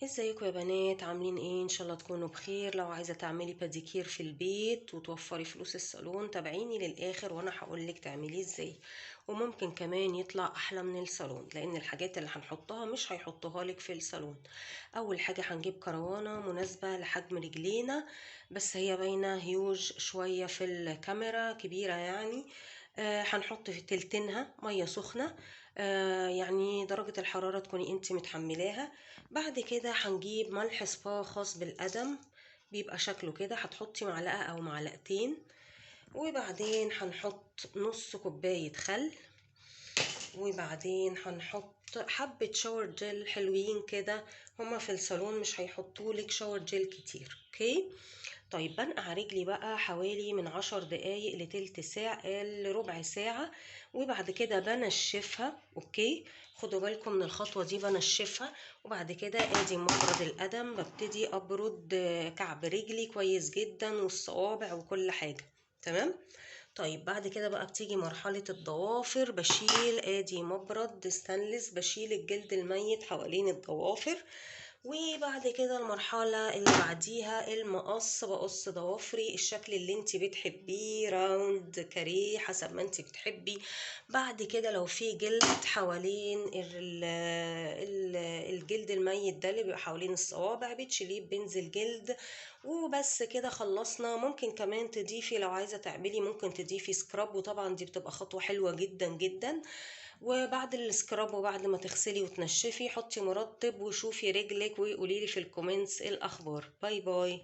ازيكم يا بنات؟ عاملين ايه؟ ان شاء الله تكونوا بخير. لو عايزه تعملي باديكير في البيت وتوفري فلوس الصالون تابعيني للاخر وانا هقولك تعمليه ازاي، وممكن كمان يطلع احلى من الصالون لان الحاجات اللي هنحطها مش هيحطوها لك في الصالون. اول حاجه هنجيب كروانه مناسبه لحجم رجلينا، بس هي باينه هيوج شويه في الكاميرا، كبيره يعني. هنحط في تلتينها ميه سخنه، يعني درجه الحراره تكوني انت متحملاها. بعد كده هنجيب ملح صفار خاص بالقدم، بيبقى شكله كده، هتحطي معلقة او معلقتين. وبعدين هنحط نص كوباية خل، وبعدين هنحط حبة شاور جل حلوين كده، هما في الصالون مش هيحطولك شاور جل كتير. اوكي، طيب بنقع رجلي بقى حوالي من 10 دقايق لتلت ساعة لربع ساعة، وبعد كده بنشفها. اوكي، خدوا بالكم من الخطوة دي، بنشفها. وبعد كده ادي مبرد القدم، ببتدي ابرد كعب رجلي كويس جدا والصوابع وكل حاجة. تمام. طيب بعد كده بقى بتيجي مرحلة الضوافر، بشيل ادي مبرد ستانلس، بشيل الجلد الميت حوالين الضوافر. وبعد كده المرحلة اللي بعديها المقص، بقص ضوافري الشكل اللي انت بتحبيه، راوند كاريه حسب ما انت بتحبي. بعد كده لو في جلد حوالين الجلد الميت ده اللي بيبقى حوالين الصوابع بتشيليه بنزل جلد. وبس كده خلصنا. ممكن كمان تضيفي لو عايزة تعملي، ممكن تضيفي سكراب، وطبعا دي بتبقى خطوة حلوة جدا جدا. وبعد السكراب وبعد ما تغسلي وتنشفي حطي مرطب وشوفي رجلك وقوليلي في الكومنتس ايه الاخبار. باي باي.